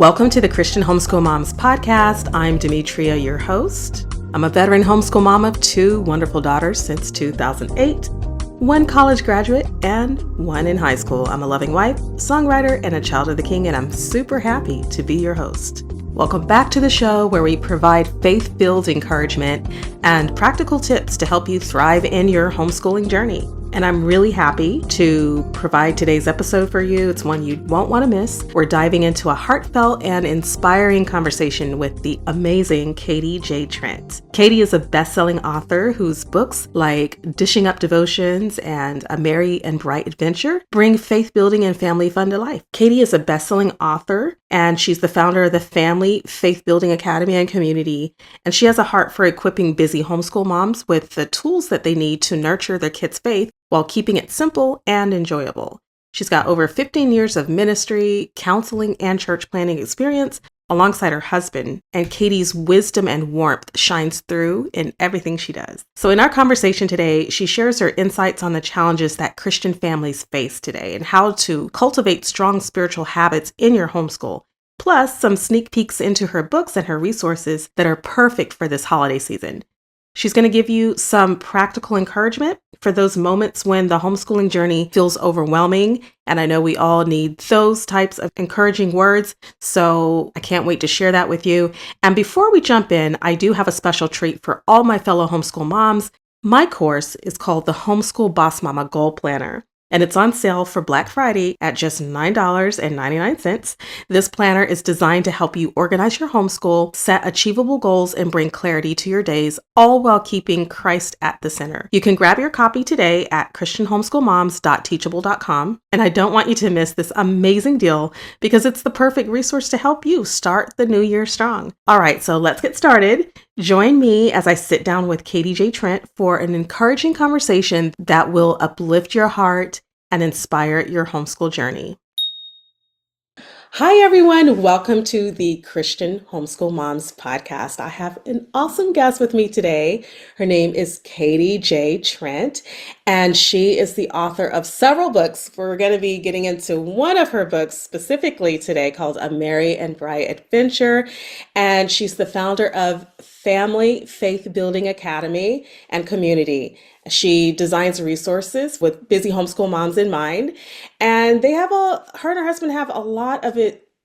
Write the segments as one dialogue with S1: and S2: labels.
S1: Welcome to the Christian Homeschool Moms Podcast. I'm Demetria, your host. I'm a veteran homeschool mom of two wonderful daughters since 2008, one college graduate and one in high school. I'm a loving wife, songwriter, and a child of the King, and I'm super happy to be your host. Welcome back to the show where we provide faith-filled encouragement and practical tips to help you thrive in your homeschooling journey. And I'm really happy to provide today's episode for you. It's one you won't want to miss. We're diving into a heartfelt and inspiring conversation with the amazing Katie J Trent. Katie is a best-selling author whose books like Dishing Up Devotions and A Merry and Bright Adventure bring faith building and family fun to life. Katie is a best-selling author, and she's the founder of the Family Faith Building Academy and Community. And she has a heart for equipping busy homeschool moms with the tools that they need to nurture their kids' faith while keeping it simple and enjoyable. She's got over 15 years of ministry, counseling, and church planning experience alongside her husband, and Katie's wisdom and warmth shines through in everything she does. So in our conversation today, she shares her insights on the challenges that Christian families face today and how to cultivate strong spiritual habits in your homeschool, plus some sneak peeks into her books and her resources that are perfect for this holiday season. She's going to give you some practical encouragement for those moments when the homeschooling journey feels overwhelming. And I know we all need those types of encouraging words. So I can't wait to share that with you. And before we jump in, I do have a special treat for all my fellow homeschool moms. My course is called the Homeschool Boss Mama Goal Planner, and it's on sale for Black Friday at just $9.99. This planner is designed to help you organize your homeschool, set achievable goals, and bring clarity to your days, all while keeping Christ at the center. You can grab your copy today at christianhomeschoolmoms.teachable.com. And I don't want you to miss this amazing deal because it's the perfect resource to help you start the new year strong. All right, so let's get started. Join me as I sit down with Katie J Trent for an encouraging conversation that will uplift your heart and inspire your homeschool journey. Hi, everyone. Welcome to the Christian Homeschool Moms Podcast. I have an awesome guest with me today. Her name is Katie J Trent, and she is the author of several books. We're going to be getting into one of her books specifically today called A Merry and Bright Adventure, and she's the founder of Family Faith Building Academy and Community. She designs resources with busy homeschool moms in mind, and her and her husband have a lot of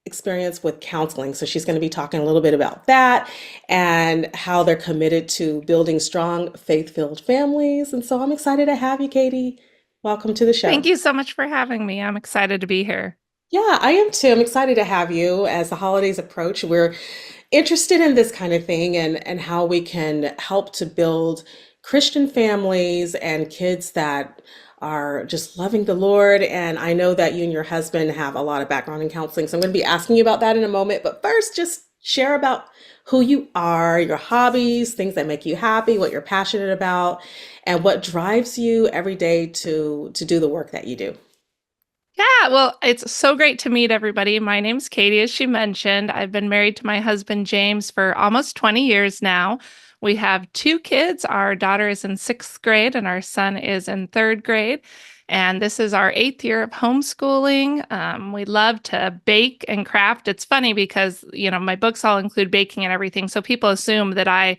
S1: experience with counseling. So she's going to be talking a little bit about that and how they're committed to building strong faith-filled families. And so I'm excited to have you, Katie. Welcome to the show.
S2: Thank you so much for having me. I'm excited to be here.
S1: Yeah, I am too. I'm excited to have you as the holidays approach. We're interested in this kind of thing and how we can help to build Christian families and kids that are just loving the Lord. And I know that you and your husband have a lot of background in counseling, so I'm going to be asking you about that in a moment. But first, just share about who you are, your hobbies, things that make you happy, what you're passionate about, and what drives you every day to do the work that you do.
S2: Yeah, well, it's so great to meet everybody. My name's Katie, as she mentioned. I've been married to my husband, James, for almost 20 years now. We have two kids. Our daughter is in sixth grade and our son is in third grade. And this is our 8th year of homeschooling. We love to bake and craft. It's funny because, my books all include baking and everything. So people assume that I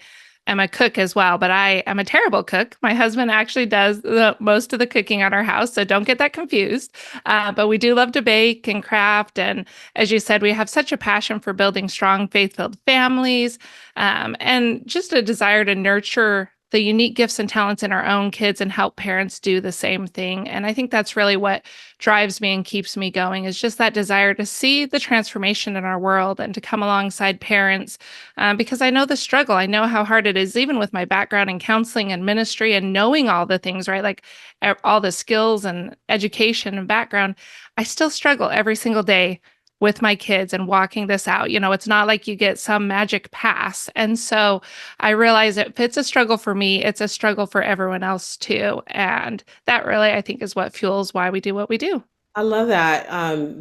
S2: am a cook as well, but I am a terrible cook. My husband actually does most of the cooking at our house, so don't get that confused. But we do love to bake and craft. And as you said, we have such a passion for building strong, faith-filled families, and just a desire to nurture the unique gifts and talents in our own kids and help parents do the same thing. And I think that's really what drives me and keeps me going, is just that desire to see the transformation in our world and to come alongside parents, because I know the struggle. I know how hard it is, even with my background in counseling and ministry and knowing all the things, right? Like all the skills and education and background, I still struggle every single day with my kids and walking this out. It's not like you get some magic pass. And so I realize if it's a struggle for me, it's a struggle for everyone else too. And that really, I think, is what fuels why we do what we do.
S1: I love that.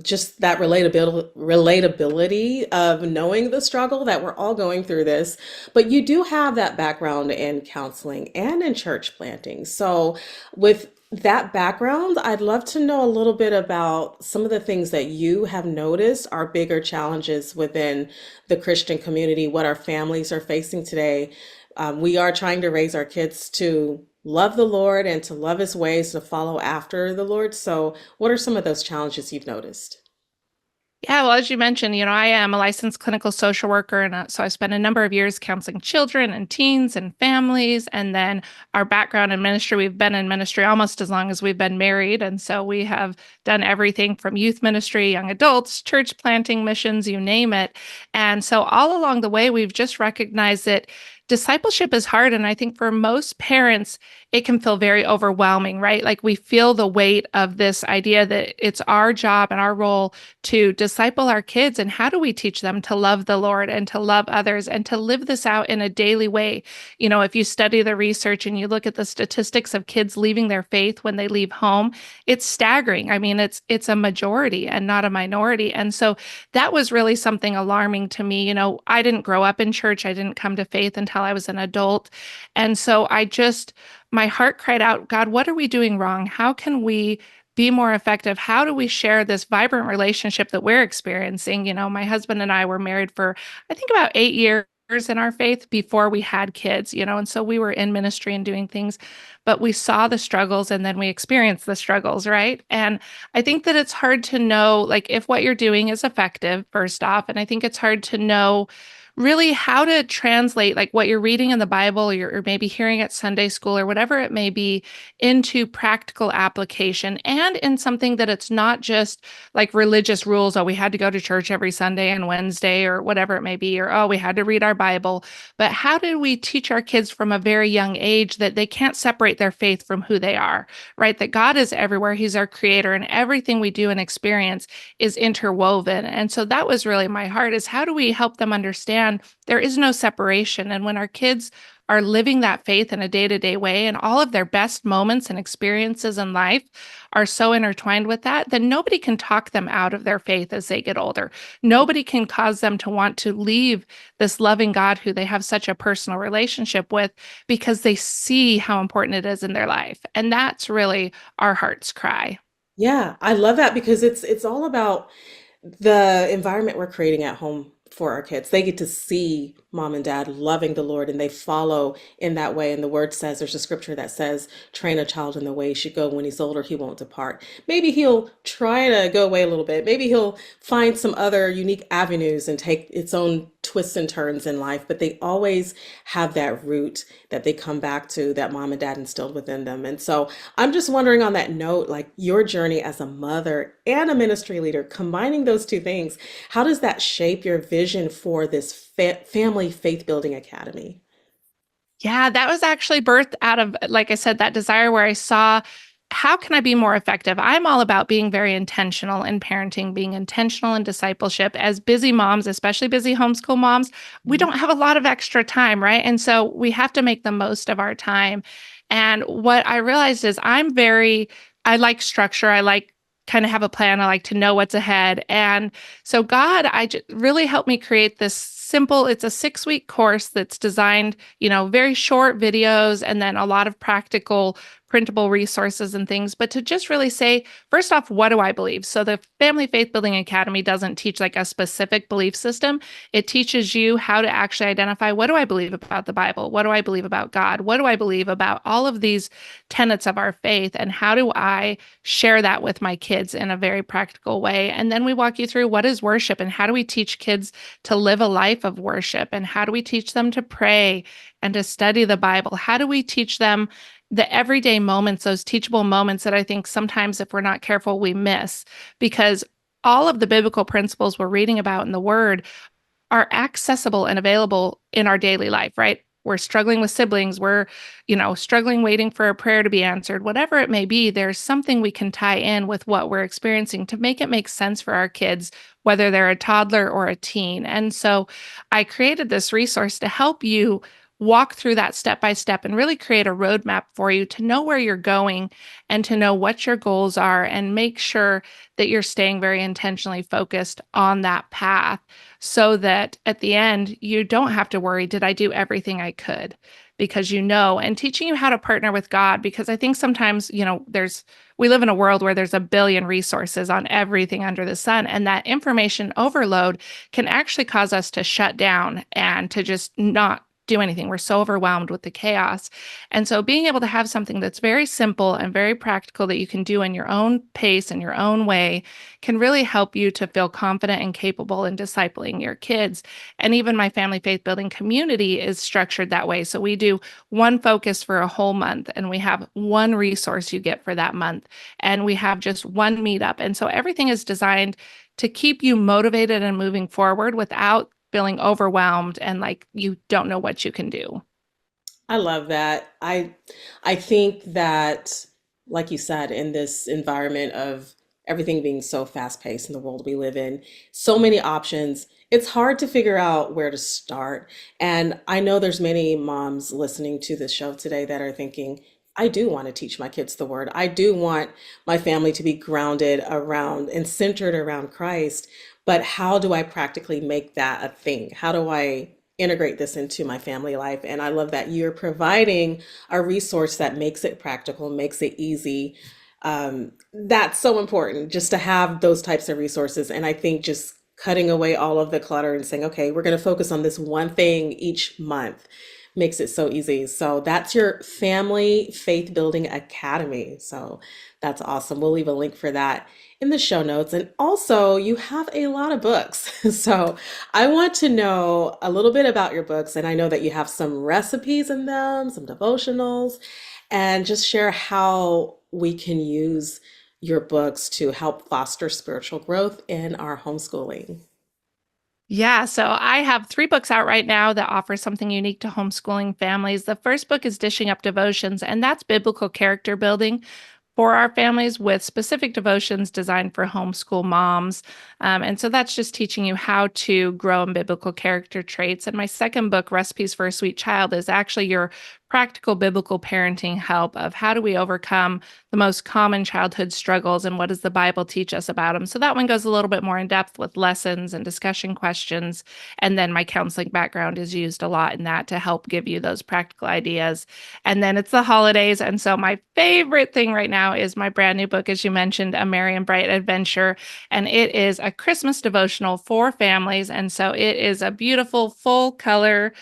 S1: Just that relatability of knowing the struggle that we're all going through this. But you do have that background in counseling and in church planting. So with that background, I'd love to know a little bit about some of the things that you have noticed are bigger challenges within the Christian community, what our families are facing today. We are trying to raise our kids to love the Lord and to love his ways, to follow after the Lord. So, what are some of those challenges you've noticed?
S2: Yeah, well, as you mentioned, I am a licensed clinical social worker, and so I spent a number of years counseling children and teens and families. And then our background in ministry, we've been in ministry almost as long as we've been married, and so we have done everything from youth ministry, young adults, church planting, missions, you name it. And so all along the way, we've just recognized that discipleship is hard, and I think for most parents, it can feel very overwhelming, right? Like we feel the weight of this idea that it's our job and our role to disciple our kids. And how do we teach them to love the Lord and to love others and to live this out in a daily way? If you study the research and you look at the statistics of kids leaving their faith when they leave home, it's staggering. I mean, it's a majority and not a minority. And so that was really something alarming to me. I didn't grow up in church. I didn't come to faith until I was an adult. And so my heart cried out, God, what are we doing wrong? How can we be more effective? How do we share this vibrant relationship that we're experiencing? My husband and I were married for, I think, about 8 years in our faith before we had kids, and so we were in ministry and doing things, but we saw the struggles and then we experienced the struggles, right? And I think that it's hard to know, like, if what you're doing is effective, first off. And I think it's hard to know really how to translate like what you're reading in the Bible or maybe hearing at Sunday school or whatever it may be into practical application and in something that it's not just like religious rules. Oh, we had to go to church every Sunday and Wednesday or whatever it may be, or oh, we had to read our Bible. But how do we teach our kids from a very young age that they can't separate their faith from who they are, right? That God is everywhere. He's our creator, and everything we do and experience is interwoven. And so that was really my heart, is how do we help them understand there is no separation? And when our kids are living that faith in a day-to-day way, and all of their best moments and experiences in life are so intertwined with that, then nobody can talk them out of their faith as they get older. Nobody can cause them to want to leave this loving God who they have such a personal relationship with, because they see how important it is in their life. And that's really our heart's cry.
S1: Yeah, I love that because it's all about the environment we're creating at home for our kids. They get to see mom and dad loving the Lord and they follow in that way. And the word says, there's a scripture that says, train a child in the way he should go. When he's older, he won't depart. Maybe he'll try to go away a little bit. Maybe he'll find some other unique avenues and take its own twists and turns in life, but they always have that root that they come back to, that mom and dad instilled within them. And so I'm just wondering, on that note, like your journey as a mother and a ministry leader, combining those two things, how does that shape your vision for this family faith building academy?
S2: Yeah, that was actually birthed out of, like I said, that desire where I saw, how can I be more effective? I'm all about being very intentional in parenting, being intentional in discipleship. As busy moms, especially busy homeschool moms, we don't have a lot of extra time, right? And so we have to make the most of our time. And what I realized is I like structure. I like kind of have a plan. I like to know what's ahead. And so God, really helped me create this simple, it's a 6-week course that's designed, very short videos and then a lot of practical printable resources and things, but to just really say, first off, what do I believe? So the Family Faith Building Academy doesn't teach like a specific belief system. It teaches you how to actually identify, what do I believe about the Bible? What do I believe about God? What do I believe about all of these tenets of our faith? And how do I share that with my kids in a very practical way? And then we walk you through, what is worship and how do we teach kids to live a life of worship? And how do we teach them to pray and to study the Bible? How do we teach them the everyday moments, those teachable moments that I think sometimes, if we're not careful, we miss? Because all of the biblical principles we're reading about in the Word are accessible and available in our daily life, right? We're struggling with siblings. We're, struggling waiting for a prayer to be answered. Whatever it may be, there's something we can tie in with what we're experiencing to make it make sense for our kids, whether they're a toddler or a teen. And so I created this resource to help you walk through that step by step and really create a roadmap for you to know where you're going and to know what your goals are and make sure that you're staying very intentionally focused on that path so that at the end, you don't have to worry, did I do everything I could? Because and teaching you how to partner with God, because I think sometimes, we live in a world where there's a billion resources on everything under the sun, and that information overload can actually cause us to shut down and to just not do anything. We're so overwhelmed with the chaos. And so being able to have something that's very simple and very practical that you can do in your own pace and your own way can really help you to feel confident and capable in discipling your kids. And even my family faith building community is structured that way. So we do one focus for a whole month, and we have one resource you get for that month, and we have just one meetup. And so everything is designed to keep you motivated and moving forward without feeling overwhelmed and like you don't know what you can do.
S1: I love that. I think that, like you said, in this environment of everything being so fast paced in the world we live in, so many options, it's hard to figure out where to start. And I know there's many moms listening to this show today that are thinking, I do want to teach my kids the word. I do want my family to be grounded around and centered around Christ. But how do I practically make that a thing? How do I integrate this into my family life? And I love that you're providing a resource that makes it practical, makes it easy. That's so important, just to have those types of resources. And I think just cutting away all of the clutter and saying, okay, we're going to focus on this one thing each month makes it so easy. So that's your Family Faith Building Academy. So that's awesome. We'll leave a link for that in the show notes. And also, you have a lot of books. So I want to know a little bit about your books. And I know that you have some recipes in them, some devotionals, and just share how we can use your books to help foster spiritual growth in our homeschooling.
S2: Yeah, so I have 3 books out right now that offer something unique to homeschooling families. The first book is Dishing Up Devotions, and that's biblical character building for our families with specific devotions designed for homeschool moms. And so that's just teaching you how to grow in biblical character traits. And my second book, Recipes for a Sweet Child, is actually your practical biblical parenting help of how do we overcome the most common childhood struggles and what does the Bible teach us about them. So that one goes a little bit more in depth with lessons and discussion questions. And then my counseling background is used a lot in that to help give you those practical ideas. And then it's the holidays. And so my favorite thing right now is my brand new book, as you mentioned, A Merry and Bright Adventure. And it is a Christmas devotional for families. And so it is a beautiful full color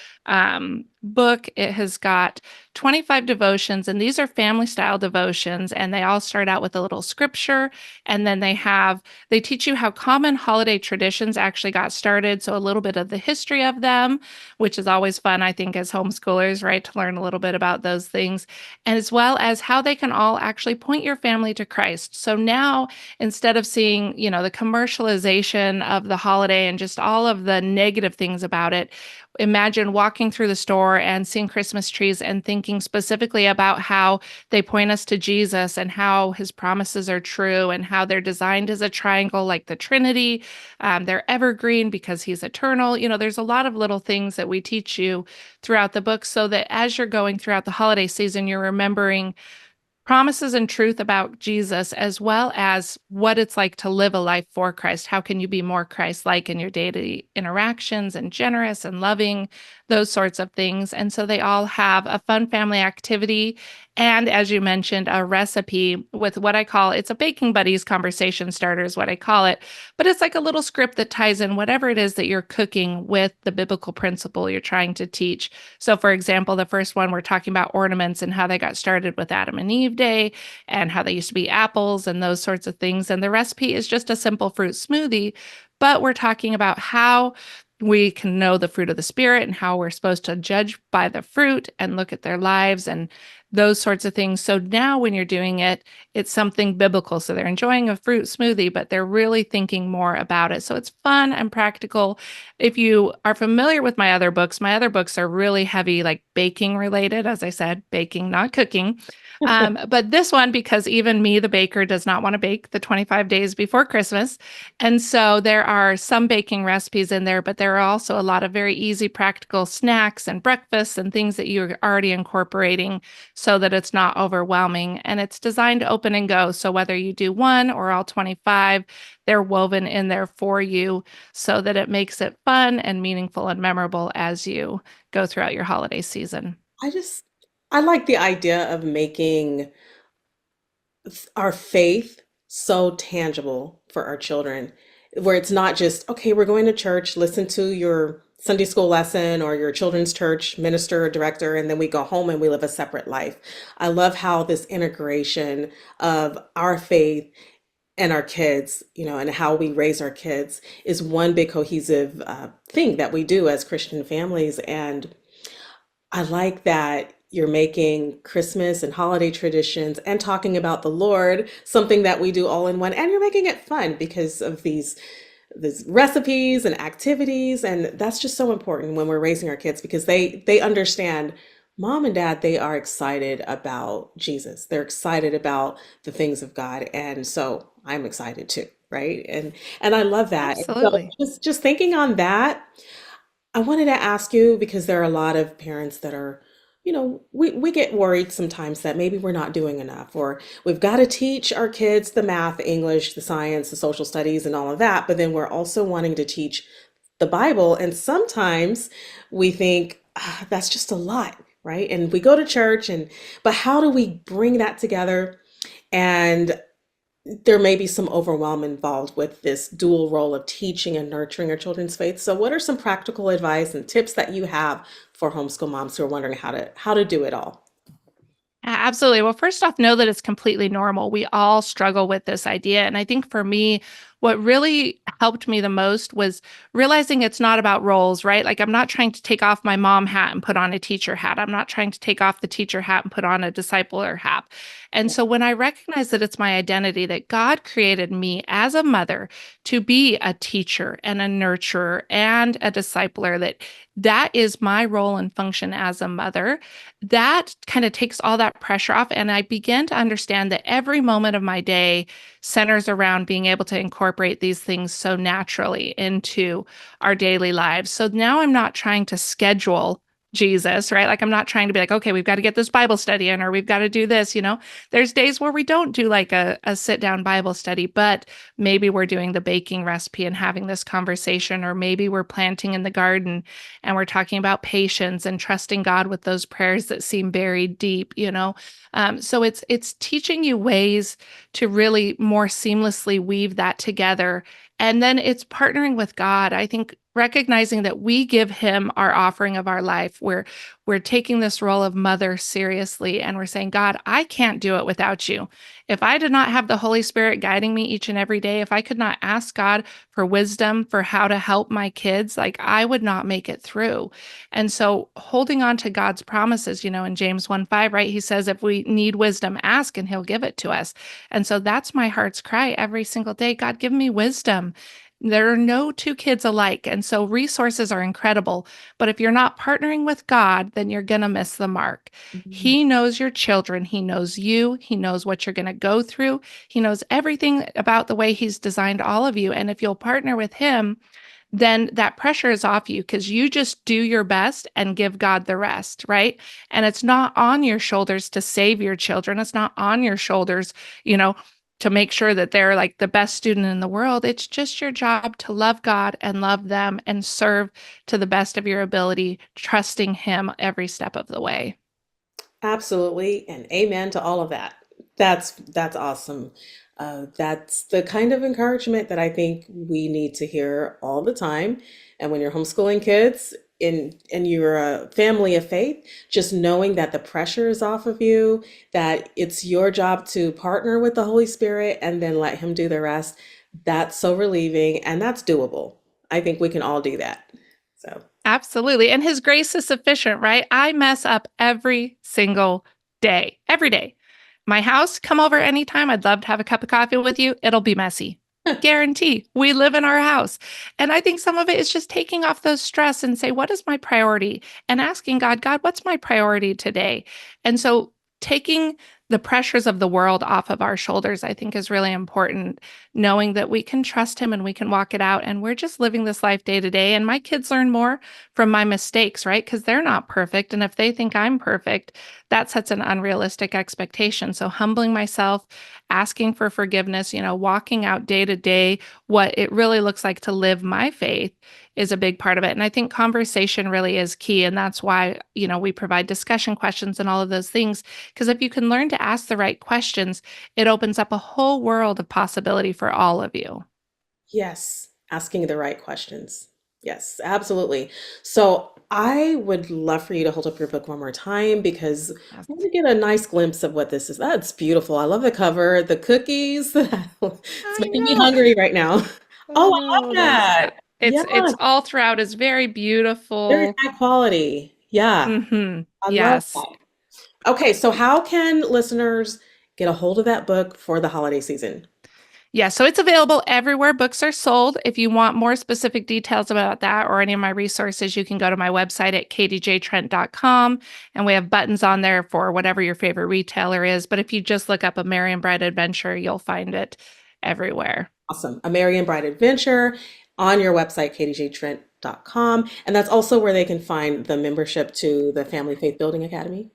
S2: book. It has got 25 devotions, and these are family style devotions, and they all start out with a little scripture, and then they teach you how common holiday traditions actually got started, so a little bit of the history of them, which is always fun, I think, as homeschoolers, right, to learn a little bit about those things, and as well as how they can all actually point your family to Christ. So now, instead of seeing, the commercialization of the holiday and just all of the negative things about it, imagine walking through the store and seeing Christmas trees and thinking specifically about how they point us to Jesus and how his promises are true and how they're designed as a triangle like the Trinity. They're evergreen because he's eternal. There's a lot of little things that we teach you throughout the book so that as you're going throughout the holiday season, you're remembering promises and truth about Jesus, as well as what it's like to live a life for Christ. How can you be more Christ-like in your daily interactions and generous and loving, those sorts of things. And so they all have a fun family activity. And as you mentioned, a recipe with what I call, it's a baking buddies conversation starter is what I call it. But it's like a little script that ties in whatever it is that you're cooking with the biblical principle you're trying to teach. So for example, the first one, we're talking about ornaments and how they got started with Adam and Eve Day and how they used to be apples and those sorts of things. And the recipe is just a simple fruit smoothie, but we're talking about how we can know the fruit of the Spirit and how we're supposed to judge by the fruit and look at their lives and those sorts of things. So now when you're doing it, it's something biblical. So they're enjoying a fruit smoothie, but they're really thinking more about it. So it's fun and practical. If you are familiar with my other books are really heavy, like baking related. As I said, baking, not cooking. But this one, because even me, the baker, does not want to bake the 25 days before Christmas. And so there are some baking recipes in there, but there are also a lot of very easy, practical snacks and breakfasts and things that you're already incorporating so that it's not overwhelming. And it's designed to open and go. So whether you do one or all 25, they're woven in there for you so that it makes it fun and meaningful and memorable as you go throughout your holiday season.
S1: I just, I like the idea of making our faith so tangible for our children, where it's not just, okay, we're going to church, listen to your Sunday school lesson or your children's church minister or director, and then we go home and we live a separate life. I love how this integration of our faith and our kids, and how we raise our kids is one big cohesive thing that we do as Christian families. And I like that you're making Christmas and holiday traditions and talking about the Lord, something that we do all in one, and you're making it fun because of these recipes and activities, and that's just so important when we're raising our kids because they understand mom and dad, they are excited about Jesus. They're excited about the things of God, and so I'm excited too, right? And I love that. And so
S2: Absolutely.
S1: just thinking on that, I wanted to ask you because there are a lot of parents that are, we get worried sometimes that maybe we're not doing enough, or we've got to teach our kids the math, English, the science, the social studies, and all of that. But then we're also wanting to teach the Bible. And sometimes we think, that's just a lot, right? And we go to church, but how do we bring that together? And there may be some overwhelm involved with this dual role of teaching and nurturing our children's faith. So what are some practical advice and tips that you have for homeschool moms who are wondering how to do it all?
S2: Absolutely. Well, first off, know that it's completely normal. We all struggle with this idea. And I think for me, what really helped me the most was realizing it's not about roles, right? Like, I'm not trying to take off my mom hat and put on a teacher hat. I'm not trying to take off the teacher hat and put on a discipler hat. And so when I recognize that it's my identity, that God created me as a mother to be a teacher and a nurturer and a discipler, that is my role and function as a mother, that kind of takes all that pressure off. And I begin to understand that every moment of my day centers around being able to incorporate these things so naturally into our daily lives. So now I'm not trying to schedule Jesus, right? Like, I'm not trying to be like, okay, we've got to get this Bible study in, or we've got to do this. There's days where we don't do like a sit down Bible study, but maybe we're doing the baking recipe and having this conversation, or maybe we're planting in the garden and we're talking about patience and trusting God with those prayers that seem buried deep. So it's teaching you ways to really more seamlessly weave that together. And then it's partnering with God. I think recognizing that we give him our offering of our life. We're taking this role of mother seriously, and we're saying, God, I can't do it without you. If I did not have the Holy Spirit guiding me each and every day, if I could not ask God for wisdom for how to help my kids, like, I would not make it through. And so holding on to God's promises, in James 1:5, right? He says, if we need wisdom, ask and he'll give it to us. And so that's my heart's cry every single day. God, give me wisdom. There are no two kids alike. And so resources are incredible. But if you're not partnering with God, then you're going to miss the mark.
S1: Mhm.
S2: He knows your children. He knows you. He knows what you're going to go through. He knows everything about the way he's designed all of you. And if you'll partner with him, then that pressure is off you because you just do your best and give God the rest, right? And it's not on your shoulders to save your children. It's not on your shoulders, you know, to make sure that they're like the best student in the world. It's just your job to love God and love them and serve to the best of your ability, trusting him every step of the way.
S1: Absolutely, and amen to all of that. That's awesome. That's the kind of encouragement that I think we need to hear all the time. And when you're homeschooling kids and you're a family of faith, just knowing that the pressure is off of you, that it's your job to partner with the Holy Spirit and then let him do the rest. That's so relieving and that's doable. I think we can all do that. So,
S2: Absolutely. And his grace is sufficient, right? I mess up every single day, every day. My house, come over anytime. I'd love to have a cup of coffee with you. It'll be messy. Guarantee. We live in our house. And I think some of it is just taking off those stress and say, what is my priority? And asking God, what's my priority today? And so taking the pressures of the world off of our shoulders, I think is really important, knowing that we can trust him and we can walk it out. And we're just living this life day to day. And my kids learn more from my mistakes, right? Because they're not perfect. And if they think I'm perfect, that sets an unrealistic expectation. So humbling myself, asking for forgiveness, walking out day to day, what it really looks like to live my faith is a big part of it. And I think conversation really is key. And that's why, we provide discussion questions and all of those things. Because if you can learn to ask the right questions, it opens up a whole world of possibility for all of you.
S1: Yes, asking the right questions. Yes, absolutely. So I would love for you to hold up your book one more time because I
S2: Yes.
S1: want to get a nice glimpse of what this is. That's beautiful. I love the cover, the cookies. It's
S2: I
S1: making me
S2: know.
S1: hungry right now.
S2: I
S1: Oh, I love
S2: know.
S1: that. Yeah,
S2: It's all throughout is very
S1: very
S2: beautiful.
S1: high quality. Yeah, I love
S2: Yes.
S1: that. Okay, so how can listeners get a hold of that book for the holiday season?
S2: Yeah, so it's available everywhere books are sold. If you want more specific details about that or any of my resources, you can go to my website at katiejtrent.com, and we have buttons on there for whatever your favorite retailer is. But if you just look up A Marian Bride Adventure, you'll find it everywhere.
S1: Awesome. A Marian Bride Adventure on your website, katiejtrent.com. And that's also where they can find the membership to the Family Faith Building Academy.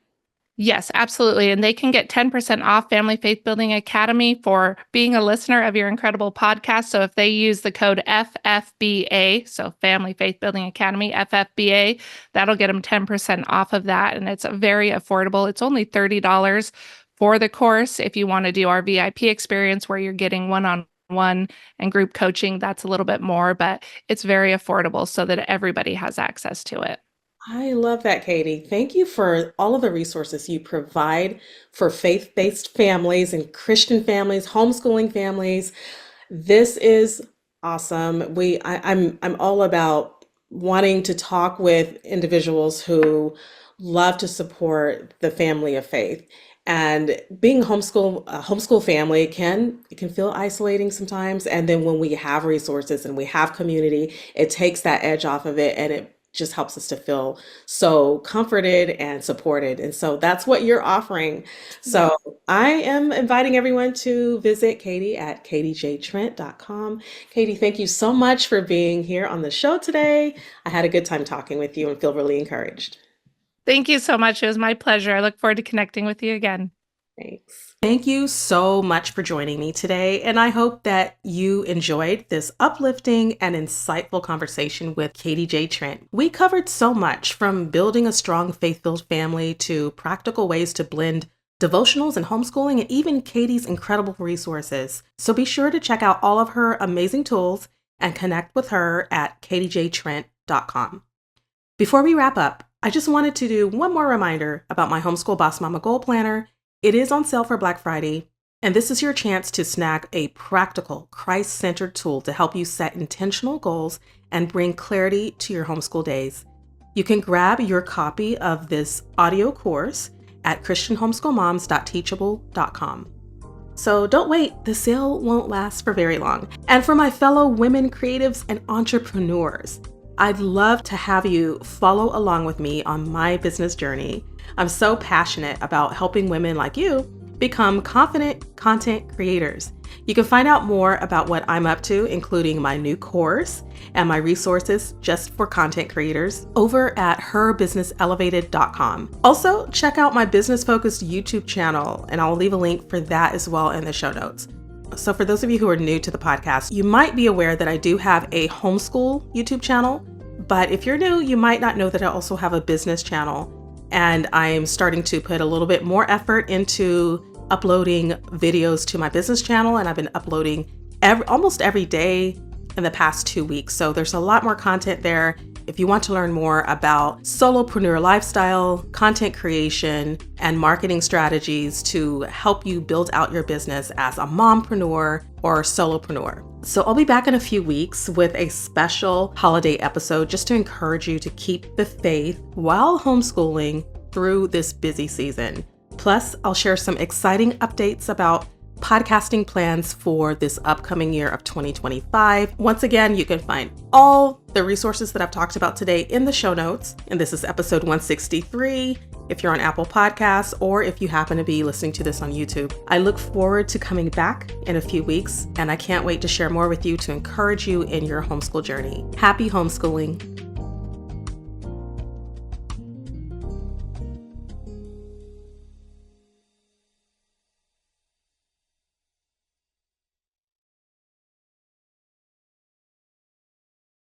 S2: Yes, absolutely. And they can get 10% off Family Faith Building Academy for being a listener of your incredible podcast. So if they use the code FFBA, so Family Faith Building Academy, FFBA, that'll get them 10% off of that. And it's very affordable. It's only $30 for the course. If you want to do our VIP experience where you're getting one-on-one and group coaching, that's a little bit more, but it's very affordable so that everybody has access to it.
S1: I love that, Katie. Thank you for all of the resources you provide for faith-based families and Christian families, homeschooling families. This is awesome. I'm all about wanting to talk with individuals who love to support the family of faith. And being a homeschool family it can feel isolating sometimes. And then when we have resources and we have community, it takes that edge off of it and it just helps us to feel so comforted and supported. And so that's what you're offering.
S2: Yeah.
S1: So I am inviting everyone to visit Katie at katiejtrent.com. Katie, thank you so much for being here on the show today. I had a good time talking with you and feel really encouraged.
S2: Thank you so much. It was my pleasure. I look forward to connecting with you again.
S1: Thanks. Thank you so much for joining me today, and I hope that you enjoyed this uplifting and insightful conversation with Katie J Trent. We covered so much, from building a strong faith-filled family to practical ways to blend devotionals and homeschooling, and even Katie's incredible resources. So be sure to check out all of her amazing tools and connect with her at katiejtrent.com. Before we wrap up, I just wanted to do one more reminder about my Homeschool Boss Mama Goal Planner. It is on sale for Black Friday, and this is your chance to snag a practical, Christ-centered tool to help you set intentional goals and bring clarity to your homeschool days. You can grab your copy of this audio course at christianhomeschoolmoms.teachable.com. So don't wait, the sale won't last for very long. And for my fellow women creatives and entrepreneurs, I'd love to have you follow along with me on my business journey. I'm so passionate about helping women like you become confident content creators. You can find out more about what I'm up to, including my new course and my resources just for content creators, over at herbusinesselevated.com. Also, check out my business-focused YouTube channel, and I'll leave a link for that as well in the show notes. So for those of you who are new to the podcast, you might be aware that I do have a homeschool YouTube channel, but if you're new, you might not know that I also have a business channel. And I'm starting to put a little bit more effort into uploading videos to my business channel, and I've been uploading almost every day in the past 2 weeks. So there's a lot more content there. If you want to learn more about solopreneur lifestyle, content creation, and marketing strategies to help you build out your business as a mompreneur or solopreneur. So I'll be back in a few weeks with a special holiday episode just to encourage you to keep the faith while homeschooling through this busy season. Plus, I'll share some exciting updates about podcasting plans for this upcoming year of 2025. Once again, you can find all the resources that I've talked about today in the show notes. And this is episode 163 if you're on Apple Podcasts or if you happen to be listening to this on YouTube. I look forward to coming back in a few weeks, and I can't wait to share more with you to encourage you in your homeschool journey. Happy homeschooling.